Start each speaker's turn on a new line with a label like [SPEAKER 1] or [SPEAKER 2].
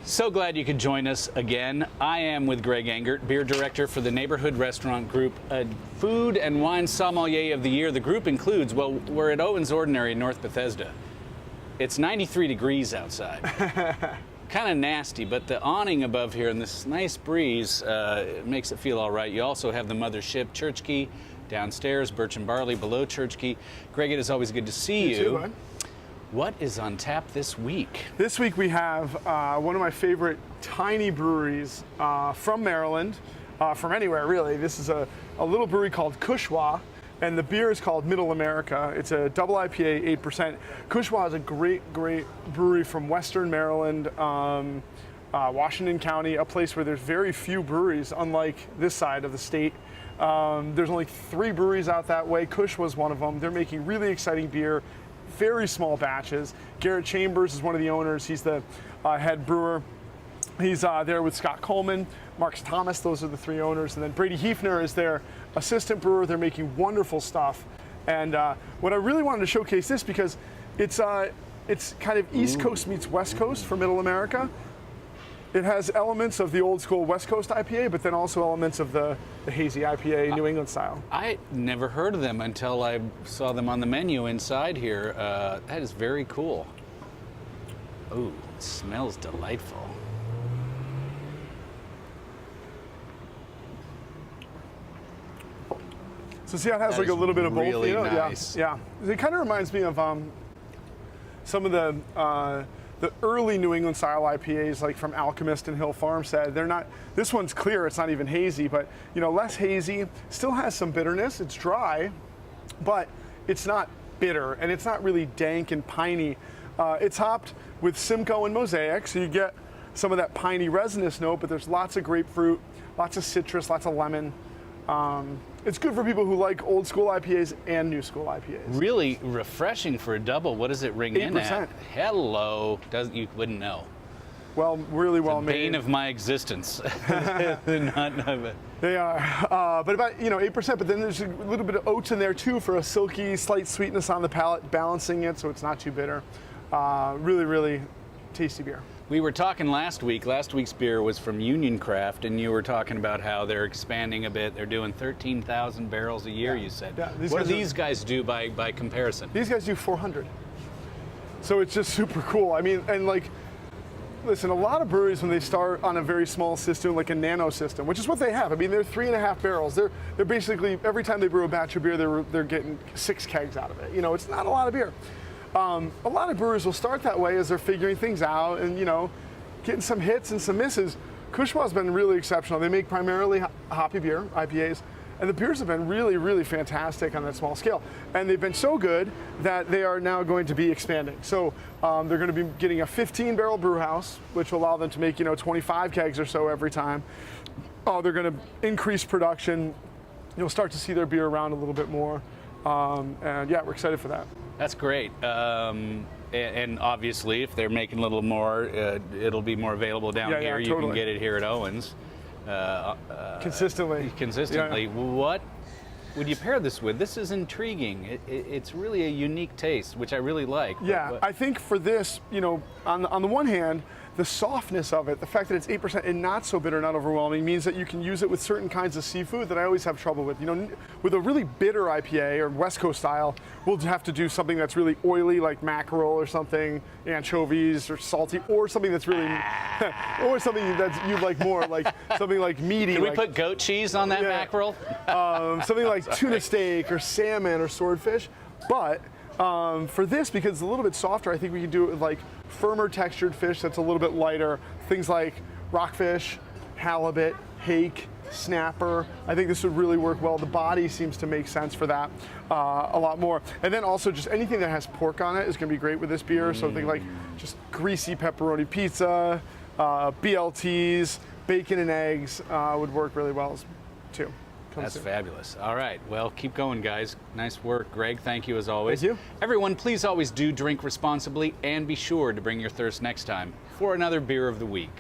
[SPEAKER 1] So glad you could join us again. I am with Greg Engert, beer director for the Neighborhood Restaurant Group, a food and wine sommelier of the year. The group includes, well, we're at Owen's Ordinary in North Bethesda. It's 93 degrees outside. Kind of nasty, but the awning above here and this nice breeze makes it feel all right. You also have the mothership, Church Key, downstairs, Birch and Barley below Church Key. Greg, it is always good to see you.
[SPEAKER 2] Too, bud.
[SPEAKER 1] What is on tap this week?
[SPEAKER 2] This week we have one of my favorite tiny breweries from Maryland, from anywhere really. This is a little brewery called Cushwa, and the beer is called Middle America. It's a double IPA, 8%. Cushwa is a great brewery from Western Maryland, Washington County, a place where there's very few breweries, unlike this side of the state. There's only 3 breweries out that way. Cushwa was one of them. They're making really exciting beer, very small batches. Garrett Chambers is one of the owners. He's the head brewer. He's there with Scott Coleman, Mark Thomas. Those are the 3 owners. And then Brady Hefner is their assistant brewer. They're making wonderful stuff. And what I really wanted to showcase this because it's kind of East Coast meets West Coast for Middle America. It has elements of the old school West Coast IPA, but then also elements of the hazy IPA New England style.
[SPEAKER 1] I never heard of them until I saw them on the menu inside here. That is very cool. Ooh, it smells delightful.
[SPEAKER 2] So see how it has
[SPEAKER 1] That
[SPEAKER 2] like a little bit of both?
[SPEAKER 1] really
[SPEAKER 2] You know?
[SPEAKER 1] nice.
[SPEAKER 2] Yeah. It kind of reminds me of some of the early New England style IPAs, like from Alchemist and Hill Farmstead. They're not. This one's clear. It's not even hazy, but less hazy. Still has some bitterness. It's dry, but it's not bitter, and it's not really dank and piney. It's hopped with Simcoe and Mosaic, so you get some of that piney resinous note. But there's lots of grapefruit, lots of citrus, lots of lemon. It's good for people who like old school IPAs and new school IPAs.
[SPEAKER 1] Really refreshing for a double. What does it ring in
[SPEAKER 2] 8%.
[SPEAKER 1] at? Hello. You wouldn't know.
[SPEAKER 2] Well, really well
[SPEAKER 1] The
[SPEAKER 2] made.
[SPEAKER 1] bane of my existence.
[SPEAKER 2] They are, but about 8%. But then there's a little bit of oats in there too for a silky, slight sweetness on the palate, balancing it so it's not too bitter. Really tasty beer.
[SPEAKER 1] We were talking last week. Last week's beer was from Union Craft, and you were talking about how they're expanding a bit. They're doing 13,000 barrels a year, you said.
[SPEAKER 2] Yeah,
[SPEAKER 1] what do these guys do by comparison?
[SPEAKER 2] These guys do 400. So it's just super cool. I mean, and like, listen, a lot of breweries, when they start on a very small system, like a nano system, which is what they have. I mean, they're 3.5 barrels. They're basically, every time they brew a batch of beer, they're getting 6 kegs out of it. It's not a lot of beer. A lot of brewers will start that way as they're figuring things out and, getting some hits and some misses. Cushwa's been really exceptional. They make primarily hoppy beer, IPAs, and the beers have been really fantastic on that small scale. And they've been so good that they are now going to be expanding. So they're going to be getting a 15-barrel brew house, which will allow them to make, 25 kegs or so every time. They're going to increase production. You'll start to see their beer around a little bit more. And yeah, we're excited for that.
[SPEAKER 1] That's great. And obviously, if they're making a little more, it'll be more available down here. You
[SPEAKER 2] totally.
[SPEAKER 1] can get it here at Owens.
[SPEAKER 2] Consistently.
[SPEAKER 1] Yeah. What would you pair this with? This is intriguing. It's really a unique taste, which I really like.
[SPEAKER 2] Yeah, I think for this, on the one hand, the softness of it, the fact that it's 8% and not so bitter, not overwhelming, means that you can use it with certain kinds of seafood that I always have trouble with. With a really bitter IPA or West Coast style, we'll have to do something that's really oily, like mackerel or something, anchovies or salty, or something that's really, or something that you like more, like something like meaty.
[SPEAKER 1] Can we put goat cheese on that mackerel?
[SPEAKER 2] Something like tuna steak or salmon or swordfish, but for this, because it's a little bit softer, I think we can do it with like firmer textured fish that's a little bit lighter. Things like rockfish, halibut, hake, snapper. I think this would really work well. The body seems to make sense for that a lot more. And then also just anything that has pork on it is going to be great with this beer. So think like just greasy pepperoni pizza, BLTs, bacon and eggs would work really well too.
[SPEAKER 1] That's fabulous. All right. Well, keep going, guys. Nice work. Greg, thank you as always.
[SPEAKER 2] Thank you.
[SPEAKER 1] Everyone, please always do drink responsibly and be sure to bring your thirst next time for another Beer of the Week.